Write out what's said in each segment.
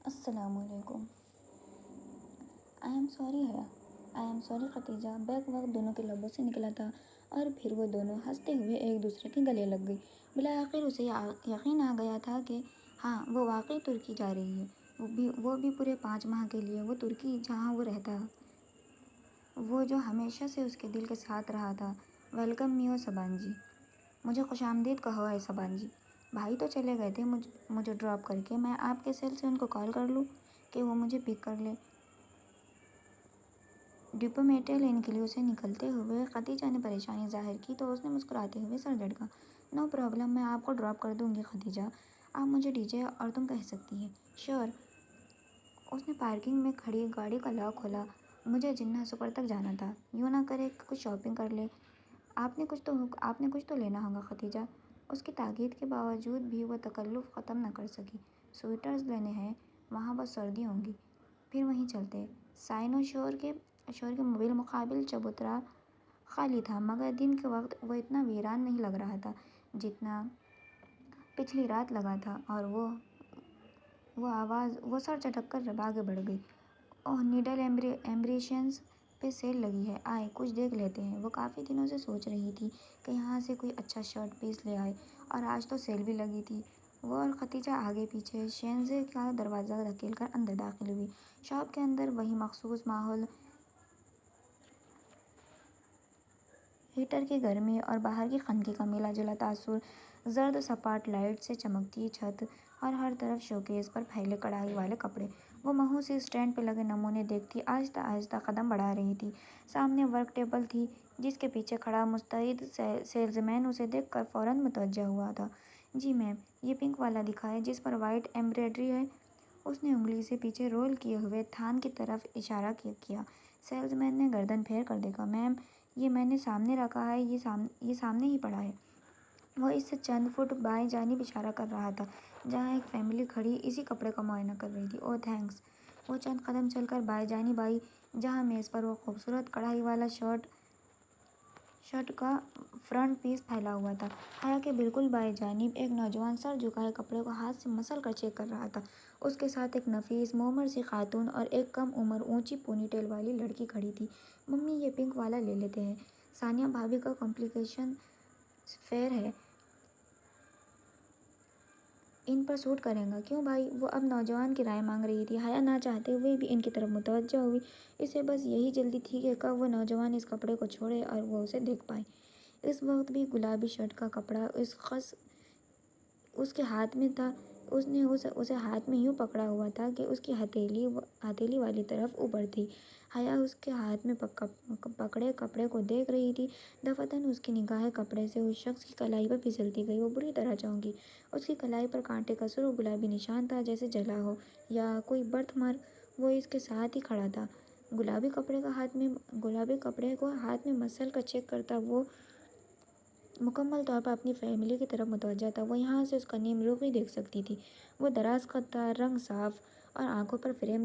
السلام علیکم۔ I am sorry حیا، I am sorry Khatija. Back وقت دونوں کے لبوں سے نکلا تھا اور پھر وہ دونوں ہنستے ہوئے ایک دوسرے کے گلے لگ گئی۔ بالآخر اسے یقین آ گیا تھا کہ ہاں وہ واقعی ترکی جا رہی ہے، وہ بھی پورے 5 ماہ کے لیے۔ وہ ترکی جہاں وہ رہتا، وہ جو ہمیشہ سے اس کے دل کے ساتھ رہا تھا۔ ویلکم میو سبان جی، مجھے خوش آمدید کہو اے سبان جی۔ بھائی تو چلے گئے تھے مجھے ڈراپ کر کے، میں آپ کے سیل سے ان کو کال کر لوں کہ وہ مجھے پک کر لے۔ ڈپو میٹل انکلیو سے نکلتے ہوئے ختیجہ نے پریشانی ظاہر کی تو اس نے مسکراتے ہوئے سر جھٹکا۔ نو پرابلم، میں آپ کو ڈراپ کر دوں گی ختیجہ، آپ مجھے ڈی جے اور تم کہہ سکتی ہیں۔ شیور۔ اس نے پارکنگ میں کھڑی گاڑی کا لاک کھولا۔ مجھے جناح سپر تک جانا تھا، یوں نہ کرے کہ کچھ شاپنگ کر لے۔ آپ نے کچھ تو لینا ہوگا ختیجہ۔ اس کی تاکید کے باوجود بھی وہ تکلف ختم نہ کر سکی۔ سویٹرز لینے ہیں، وہاں بس سردی ہوں گی، پھر وہیں چلتے۔ سائن و شور کے بالمقابل چبوترا خالی تھا، مگر دن کے وقت وہ اتنا ویران نہیں لگ رہا تھا جتنا پچھلی رات لگا تھا، اور وہ سر چٹک کر آگے بڑھ گئی۔ اوہ، نیڈل ایمبریشنز پہ سیل لگی ہے، آئے کچھ دیکھ لیتے ہیں۔ وہ کافی دنوں سے سوچ رہی تھی کہ یہاں سے کوئی اچھا شرٹ پیس لے آئے، اور آج تو سیل بھی لگی تھی۔ وہ اور ختیجہ آگے پیچھے شینزے کا دروازہ دھکیل کر اندر داخل ہوئی۔ شاپ کے اندر وہی مخصوص ماحول، ہیٹر کی گرمی اور باہر کی خنکی کا ملا جلا تاثر، زرد سپاٹ لائٹ سے چمکتی چھت اور ہر طرف شوکیس پر پھیلے کڑھائی والے کپڑے۔ وہ مہوسی اسٹینڈ پہ لگے نمونے دیکھتی آہستہ آہستہ قدم بڑھا رہی تھی۔ سامنے ورک ٹیبل تھی جس کے پیچھے کھڑا مستعد سیلز مین اسے دیکھ کر فوراً متوجہ ہوا تھا۔ جی میم، یہ پنک والا دکھائیں جس پر وائٹ ایمبرائڈری ہے۔ اس نے انگلی سے پیچھے رول کیے ہوئے تھان کی طرف اشارہ کیا۔ سیلز مین نے گردن پھیر کر دیکھا۔ میم، یہ میں نے سامنے رکھا ہے، یہ سامنے ہی پڑا ہے۔ وہ اس سے چند فٹ بائیں جانب اشارہ کر رہا تھا جہاں ایک فیملی کھڑی اسی کپڑے کا معائنہ کر رہی تھی۔ اوہ تھینکس۔ وہ چند قدم چل کر بائیں جانب آئی جہاں میز پر وہ خوبصورت کڑھائی والا شرٹ کا فرنٹ پیس پھیلا ہوا تھا۔ حیا کے بالکل بائیں جانب ایک نوجوان سر جھکائے کپڑے کو ہاتھ سے مسل کر چیک کر رہا تھا۔ اس کے ساتھ ایک نفیس معمر سی خاتون اور ایک کم عمر اونچی پونی ٹیل والی لڑکی کھڑی تھی۔ ممی، یہ پنک والا لے لیتے ہیں، ثانیہ بھابھی کا کمپلیکیشن فیئر ہے، ان پر سوٹ کرے گا کیوں بھائی؟ وہ اب نوجوان کی رائے مانگ رہی تھی۔ حیا نہ چاہتے ہوئے بھی ان کی طرف متوجہ ہوئی۔ اسے بس یہی جلدی تھی کہ کب وہ نوجوان اس کپڑے کو چھوڑے اور وہ اسے دیکھ پائے۔ اس وقت بھی گلابی شرٹ کا کپڑا اس کے ہاتھ میں تھا۔ اس نے اسے ہاتھ میں یوں پکڑا ہوا تھا کہ اس کی ہتھیلی والی طرف اوپر تھی۔ حیا اس کے ہاتھ میں پکڑے کپڑے کو دیکھ رہی تھی۔ دفعتاً اس کی نگاہیں کپڑے سے اس شخص کی کلائی پر پھسلتی گئی۔ وہ بری طرح چونکی۔ اس کی کلائی پر کانٹے کا سرخ گلابی نشان تھا، جیسے جلا ہو یا کوئی برتھ مارک۔ وہ اس کے ساتھ ہی کھڑا تھا، گلابی کپڑے کو ہاتھ میں مسل کر چیک کرتا۔ وہ مکمل طور پر اپنی فیملی کی طرف متوجہ تھا۔ وہ یہاں سے اس کا نیم رخ بھی دیکھ سکتی تھی۔ وہ دراز قد تھا، رنگ صاف، اور آنکھوں پر فریم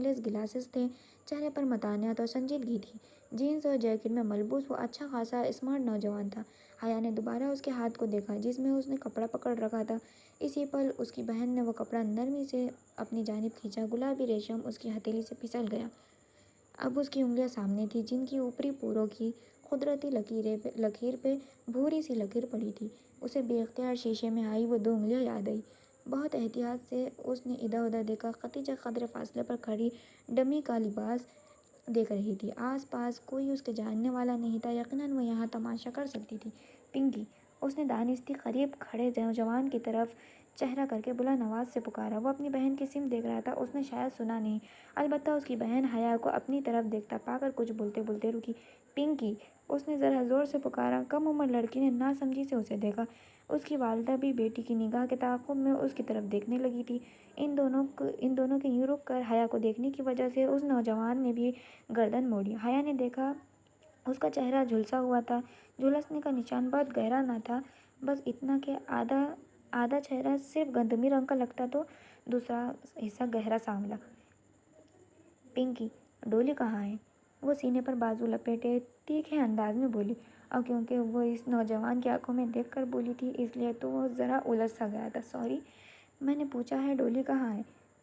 لیس گلاسز تھے۔ چہرے پر متانت اور سنجیدگی تھی۔ جینز اور جیکٹ میں ملبوس وہ اچھا خاصا اسمارٹ نوجوان تھا۔ حیا نے دوبارہ اس کے ہاتھ کو دیکھا جس میں اس نے کپڑا پکڑ رکھا تھا۔ اسی پل اس کی بہن نے وہ کپڑا نرمی سے اپنی جانب کھینچا۔ گلابی ریشم اس کی ہتھیلی سے پھسل گیا۔ اب اس کی انگلیاں سامنے تھیں جن کی اوپری پوروں کی قدرتی لکیر پہ بھوری سی لکیر پڑی تھی۔ اسے بے اختیار شیشے میں آئی وہ 2 انگلیاں یاد آئیں۔ بہت احتیاط سے اس نے ادھر ادھر دیکھا۔ ختیجہ قدرے فاصلے پر کھڑی ڈمی کا لباس دیکھ رہی تھی۔ آس پاس کوئی اس کے جاننے والا نہیں تھا، یقیناً وہ یہاں تماشا کر سکتی تھی۔ پنکی، اس نے دانستہ قریب کھڑے نوجوان کی طرف چہرہ کر کے بلند آواز سے پکارا۔ وہ اپنی بہن کی سمت دیکھ رہا تھا، اس نے شاید سنا نہیں، البتہ اس کی بہن حیا کو اپنی طرف دیکھتا پا کر کچھ بولتے بولتے رکی۔ پنکی، اس نے ذرا زور سے پکارا۔ کم عمر لڑکی نے ناسمجھی سے اسے دیکھا۔ اس کی والدہ بھی بیٹی کی نگاہ کے تعاقب میں اس کی طرف دیکھنے لگی تھی۔ ان دونوں کے یوں رک کر حیا کو دیکھنے کی وجہ سے اس نوجوان نے بھی گردن موڑی۔ حیا نے دیکھا اس کا چہرہ جھلسا ہوا تھا۔ جھلسنے کا نشان بہت گہرا نہ تھا، بس اتنا کہ آدھا چہرہ صرف گندمی رنگ کا لگتا تو دوسرا حصہ گہرا سانولا۔ پنکی، ڈولی کہاں ہے؟ وہ سینے پر بازو لپیٹے تیکھے انداز میں بولی، اور کیونکہ وہ اس نوجوان کی آنکھوں میں دیکھ کر بولی تھی اس لیے تو وہ ذرا الجھ سا گیا تھا۔ سوری، میں نے پوچھا ہے ڈولی کہاں ہے؟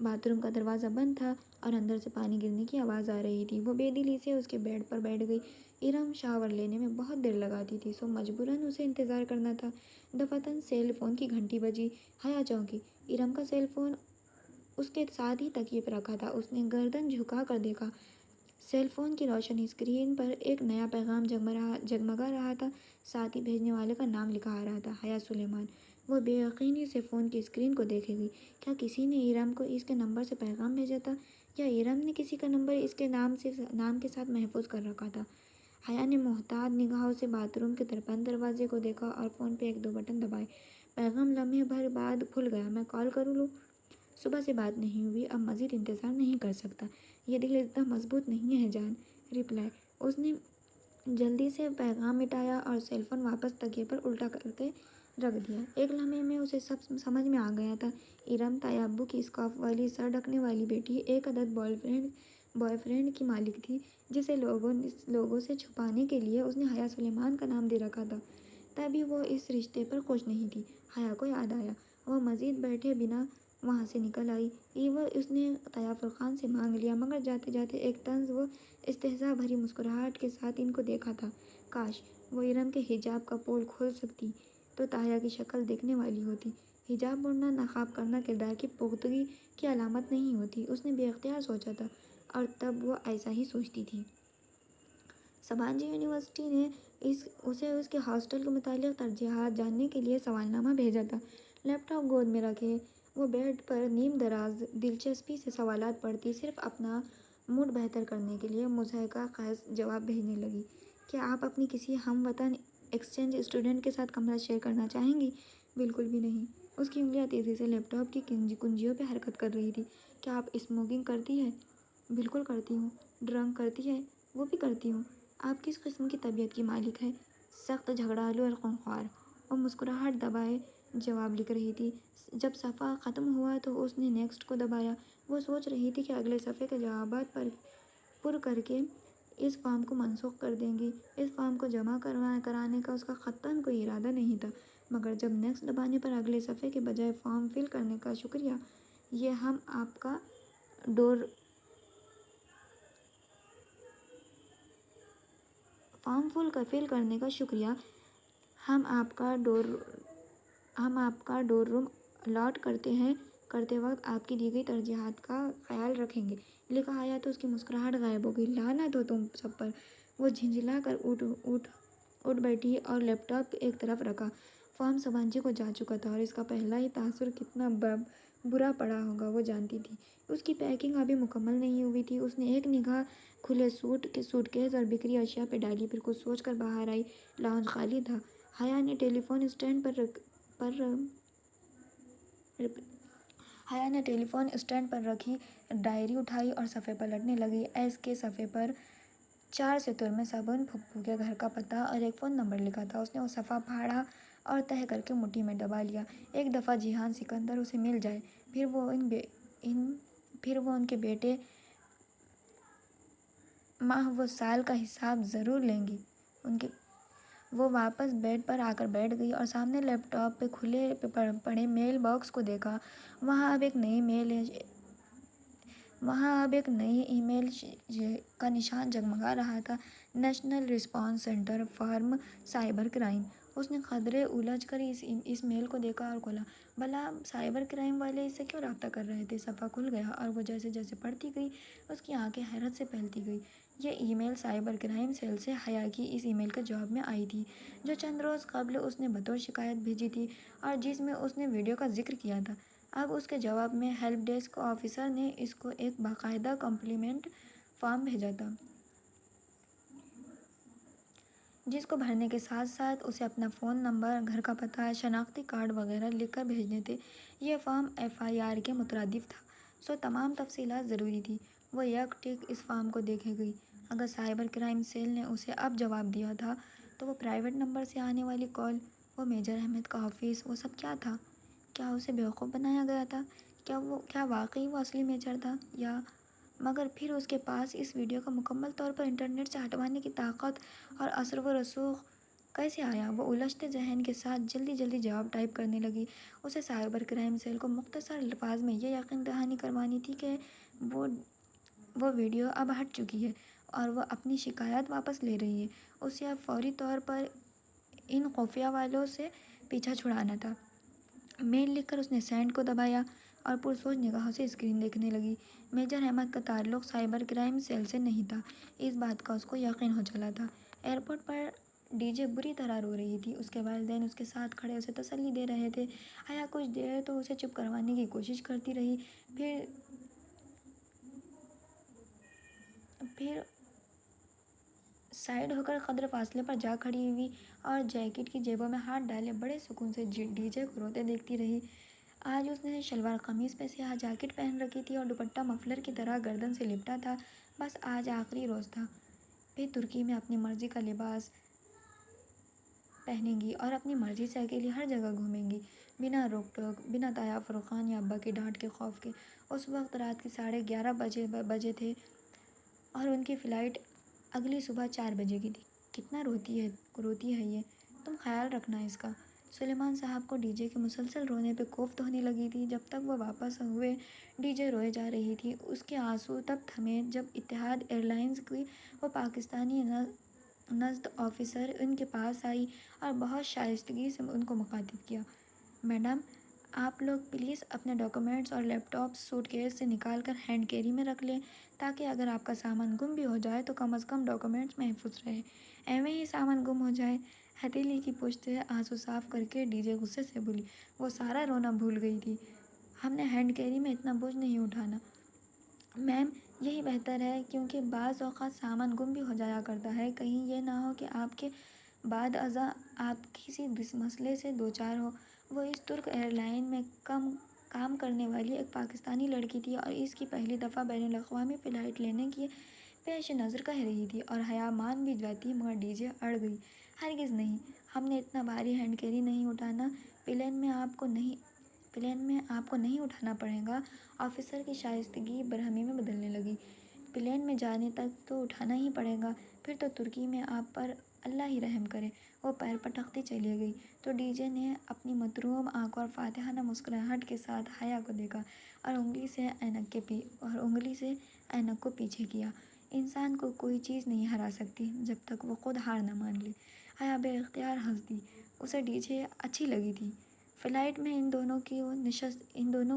باتھ روم کا دروازہ بند تھا اور اندر سے پانی گرنے کی آواز آ رہی تھی۔ وہ بے دلی سے اس کے بیڈ پر بیٹھ گئی۔ ارم شاور لینے میں بہت دیر لگاتی تھی، سو مجبوراً اسے انتظار کرنا تھا۔ دفعتاً سیل فون کی گھنٹی بجی۔ حیا چونکی۔ ارم کا سیل فون اس کے ساتھ ہی تکیے پہ رکھا تھا۔ اس نے گردن جھکا کر دیکھا۔ سیل فون کی روشنی اسکرین پر ایک نیا پیغام جگمگا رہا تھا، ساتھ ہی بھیجنے والے کا نام لکھا آ رہا تھا، حیا سلیمان۔ وہ بے یقینی سے فون کی اسکرین کو دیکھے گئی۔ کیا کسی نے ارم کو اس کے نمبر سے پیغام بھیجا تھا، یا ارم نے کسی کا نمبر اس کے نام کے ساتھ محفوظ کر رکھا تھا؟ حیا نے محتاط نگاہوں سے باتھ روم کے بند دروازے کو دیکھا اور فون پہ ایک دو بٹن دبائے۔ پیغام لمحے بھر بعد کھل گیا۔ میں کال کر لوں؟ صبح سے بات نہیں ہوئی، اب مزید انتظار نہیں کر سکتا۔ یہ دل اتنا مضبوط نہیں ہے جان۔ رپلائی۔ اس نے جلدی سے پیغام مٹایا اور سیل فون واپس تکیے پر الٹا کر کے رکھ دیا۔ ایک لمحے میں اسے سب سمجھ میں آ گیا تھا۔ ارم تایا ابو کی اسکارف والی سر ڈھکنے والی بیٹی، ایک عدد بوائے فرینڈ کی مالک تھی، جسے لوگوں سے چھپانے کے لیے اس نے حیا سلیمان کا نام دے رکھا تھا۔ تبھی وہ اس رشتے پر خوش نہیں تھی۔ حیا کو یاد آیا۔ وہ مزید بیٹھے بنا وہاں سے نکل آئی۔ اس نے طایا فرقان سے مانگ لیا، مگر جاتے جاتے ایک طنز و استہزاء بھری مسکراہٹ کے ساتھ ان کو دیکھا تھا۔ کاش وہ ارم کے حجاب کا پول کھول سکتی تو طایا کی شکل دیکھنے والی ہوتی۔ حجاب اوڑھنا نقاب کرنا کردار کی پختگی کی علامت نہیں ہوتی، اس نے بے اختیار سوچا تھا، اور تب وہ ایسا ہی سوچتی تھی۔ سبانجی یونیورسٹی نے اسے اس کے ہاسٹل کے متعلق ترجیحات جاننے کے لیے سوال نامہ بھیجا تھا۔ لیپ ٹاپ گود میں رکھے وہ بیڈ پر نیم دراز دلچسپی سے سوالات پڑھتی، صرف اپنا موڈ بہتر کرنے کے لیے مضحکہ خیز جواب بھیجنے لگی۔ کیا آپ اپنی کسی ہم وطن ایکسچینج اسٹوڈنٹ کے ساتھ کمرہ شیئر کرنا چاہیں گی؟ بالکل بھی نہیں۔ اس کی انگلیاں تیزی سے لیپ ٹاپ کی کنجیوں پہ حرکت کر رہی تھی۔ کیا آپ اسموکنگ کرتی ہیں؟ بالکل کرتی ہوں۔ ڈرنک کرتی ہے؟ وہ بھی کرتی ہوں۔ آپ کس قسم کی طبیعت کی مالک ہیں؟ سخت جھگڑالو اور خونخوار۔ وہ مسکراہٹ دبائے جواب لکھ رہی تھی۔ جب صفحہ ختم ہوا تو اس نے نیکسٹ کو دبایا۔ وہ سوچ رہی تھی کہ اگلے صفحے کے جوابات پر کر کے اس فارم کو منسوخ کر دیں گی۔ اس فارم کو جمع کرانے کا اس کا قطعاً کوئی ارادہ نہیں تھا، مگر جب نیکسٹ دبانے پر اگلے صفحے کے بجائے فارم فل کرنے کا شکریہ، یہ ہم آپ کا ڈور فارم فل کرنے کا شکریہ، ہم آپ کا ڈور روم الاٹ کرتے وقت آپ کی دی گئی ترجیحات کا خیال رکھیں گے، لکھا آیا تو اس کی مسکراہٹ غائب ہو گئی۔ لعنت ہو تم سب پر۔ وہ جھنجھلا کر اٹھ بیٹھی اور لیپ ٹاپ ایک طرف رکھا۔ فارم سبانجی کو جا چکا تھا اور اس کا پہلا ہی تاثر کتنا برا پڑا ہوگا وہ جانتی تھی۔ اس کی پیکنگ ابھی مکمل نہیں ہوئی تھی۔ اس نے ایک نگاہ کھلے سوٹ کیس اور بکھری اشیاء پہ ڈالی، پھر کچھ سوچ کر باہر آئی۔ لاؤنج خالی تھا۔ حیا نے ٹیلی فون اسٹینڈ پر رکھی ڈائری اٹھائی اور صفحے پلٹنے لگی۔ ایس کے صفحے پر 4 سطور میں صابن پھپھو کے گھر کا پتہ اور ایک فون نمبر لکھا تھا۔ اس نے وہ صفحہ پھاڑا اور تہہ کر کے مٹھی میں دبا لیا۔ ایک دفعہ جیہان سکندر اسے مل جائے، پھر وہ ان کے بیٹے ماہ و سال کا حساب ضرور لیں گی۔ وہ واپس بیڈ پر آ کر بیٹھ گئی اور سامنے لیپ ٹاپ پہ کھلے پڑے میل باکس کو دیکھا۔ وہاں اب ایک نئی ای میل کا نشان جگمگا رہا تھا، national response centre for cyber crime. اس نے قدرے الجھ کر اس میل کو دیکھا اور کھولا۔ بھلا سائبر کرائم والے اس سے کیوں رابطہ کر رہے تھے؟ صفحہ کھل گیا اور وہ جیسے جیسے پڑھتی گئی اس کی آنکھیں حیرت سے پھیلتی گئی۔ یہ ای میل سائبر کرائم سیل سے حیا کی اس ای میل کے جواب میں آئی تھی، جو چند روز قبل اس نے بطور شکایت بھیجی تھی اور جس میں اس نے ویڈیو کا ذکر کیا تھا۔ اب اس کے جواب میں ہیلپ ڈیسک آفیسر نے اس کو ایک باقاعدہ کمپلینٹ فارم بھیجا تھا، جس کو بھرنے کے ساتھ ساتھ اسے اپنا فون نمبر، گھر کا پتہ، شناختی کارڈ وغیرہ لکھ کر بھیجنے تھے۔ یہ فارم ایف آئی آر کے مترادف تھا، سو تمام تفصیلات ضروری تھی۔ وہ یک ٹک اس فارم کو دیکھے گئی۔ اگر سائبر کرائم سیل نے اسے اب جواب دیا تھا تو وہ پرائیویٹ نمبر سے آنے والی کال، وہ میجر احمد کا آفس، وہ سب کیا تھا؟ کیا اسے بیوقوف بنایا گیا تھا؟ کیا واقعی وہ اصلی میجر تھا؟ مگر پھر اس کے پاس اس ویڈیو کو مکمل طور پر انٹرنیٹ سے ہٹوانے کی طاقت اور اثر و رسوخ کیسے آیا؟ وہ الجھتے ذہن کے ساتھ جلدی جلدی جواب ٹائپ کرنے لگی۔ اسے سائبر کرائم سیل کو مختصر الفاظ میں یہ یقین دہانی کروانی تھی کہ وہ وہ ویڈیو اب ہٹ چکی ہے اور وہ اپنی شکایت واپس لے رہی ہے۔ اسے اب فوری طور پر ان خفیہ والوں سے پیچھا چھڑانا تھا۔ میل لکھ کر اس نے سینڈ کو دبایا اور پرسوچ نگاہوں سے اسکرین دیکھنے لگی۔ میجر احمد کا تعلق سائبر کرائم سیل سے نہیں تھا، اس بات کا اس کو یقین ہو چلا تھا۔ ایئرپورٹ پر ڈی جے بری طرح رو رہی تھی۔ اس کے والدین اس کے ساتھ کھڑے اسے تسلی دے رہے تھے۔ حیا کچھ دیر تو اسے چپ کروانے کی کوشش کرتی رہی، پھر سائڈ ہو کر قدر فاصلے پر جا کھڑی ہوئی اور جیکٹ کی جیبوں میں ہاتھ ڈالے بڑے سکون سے ڈی جے کو روتے دیکھتی رہی۔ آج اس نے شلوار قمیص پہ سیاہ جیکٹ پہن رکھی تھی اور دوپٹہ مفلر کی طرح گردن سے لپٹا تھا۔ بس آج آخری روز تھا، پھر ترکی میں اپنی مرضی کا لباس پہنیں گی اور اپنی مرضی سے اکیلی ہر جگہ گھومیں گی، بنا روک ٹوک، بنا تایا فرقان یا ابا کی ڈانٹ کے خوف کے۔ اس وقت رات کے 11:30 بجے تھے اور ان کی فلائٹ اگلی صبح 4 بجے کی تھی۔ کتنا روتی ہے یہ، تم خیال رکھنا اس کا۔ سلیمان صاحب کو ڈی جے کے مسلسل رونے پہ کوفت ہونے لگی تھی۔ جب تک وہ واپس ہوئے ڈی جے روئے جا رہی تھی۔ اس کے آنسو تب تھمے جب اتحاد ایئر لائنز کی وہ پاکستانی نژد آفیسر ان کے پاس آئی اور بہت شائستگی سے ان کو مخاطب کیا۔ میڈم، آپ لوگ پلیز اپنے ڈاکیومنٹس اور لیپ ٹاپس سوٹ کیس سے نکال کر ہینڈ کیری میں رکھ لیں، تاکہ اگر آپ کا سامان گم بھی ہو جائے تو کم از کم ڈاکیومنٹس محفوظ رہے۔ ایویں ہی سامان گم ہو جائے۔ ہتھیلی کی پشت سے آنسو صاف کر کے ڈی جے غصے سے بولی۔ وہ سارا رونا بھول گئی تھی۔ ہم نے ہینڈ کیری میں اتنا بوجھ نہیں اٹھانا میم، یہی بہتر ہے، کیونکہ بعض اوقات سامان گم بھی ہو جایا کرتا ہے۔ کہیں یہ نہ ہو کہ آپ کے بعد ازاں آپ کسی مسئلے سے دوچار ہو۔ وہ اس ترک ایئر لائن میں کام کرنے والی ایک پاکستانی لڑکی تھی اور اس کی پہلی دفعہ بین الاقوامی فلائٹ لینے کی پیش نظر کہہ رہی تھی، اور حیا مان بھی جاتی مگر ڈی جے اڑ گئی۔ ہرگز نہیں، ہم نے اتنا بھاری ہینڈ کیری نہیں اٹھانا، پلین میں آپ کو نہیں اٹھانا پڑے گا۔ آفیسر کی شائستگی برہمی میں بدلنے لگی۔ پلین میں جانے تک تو اٹھانا ہی پڑے گا، پھر تو ترکی میں آپ پر اللہ ہی رحم کرے۔ وہ پیر پٹکتی چلی گئی تو ڈی جے نے اپنی متروم آنکھوں اور فاتحانہ مسکراہٹ کے ساتھ حیا کو دیکھا اور انگلی سے اینک کو پیچھے کیا۔ انسان کو کوئی چیز نہیں ہرا سکتی جب تک وہ خود ہار نہ مان لے۔ حیا بے اختیار ہنس دی۔ اسے ڈی جے اچھی لگی تھی۔ فلائٹ میں ان دونوں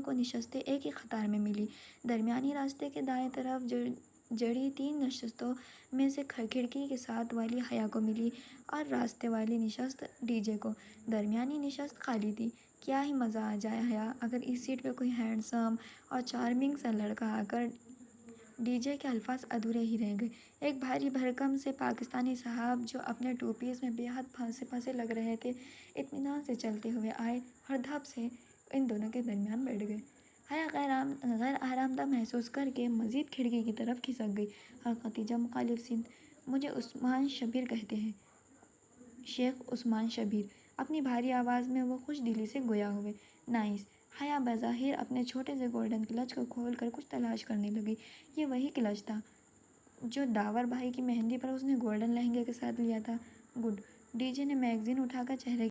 کو نشستیں ایک ہی قطار میں ملی۔ درمیانی راستے کے دائیں طرف جڑی 3 نشستوں میں سے کھڑکی کے ساتھ والی حیا کو ملی اور راستے والی نشست ڈی جے کو۔ درمیانی نشست خالی تھی۔ کیا ہی مزہ آ جائے حیا اگر اس سیٹ پہ کوئی ہینڈسم اور چارمنگ سا لڑکا آ کر۔ ڈی جے کے الفاظ ادھورے ہی رہ گئے۔ ایک بھاری بھرکم سے پاکستانی صاحب جو اپنے ٹو پیس میں بے حد پھنسے لگ رہے تھے، اطمینان سے چلتے ہوئے آئے اور دھپ سے ان دونوں کے درمیان بیٹھ گئے۔ حیا غیر آرام دہ محسوس کر کے مزید کھڑکی کی طرف کھسک گئی اور خطیجہ مخالف سمت: مجھے عثمان شبیر کہتے ہیں، شیخ عثمان شبیر۔ اپنی بھاری آواز میں وہ خوش دلی سے گویا ہوئے۔ نائس۔ حیا بظاہر اپنے چھوٹے سے گولڈن کلچ کو کھول کر کچھ تلاش کرنے لگی۔ یہ وہی کلچ تھا جو داور بھائی کی مہندی پر اس نے گولڈن لہنگے کے ساتھ لیا تھا۔ گڈ۔ ڈی جے نے میگزین اٹھا کر چہرے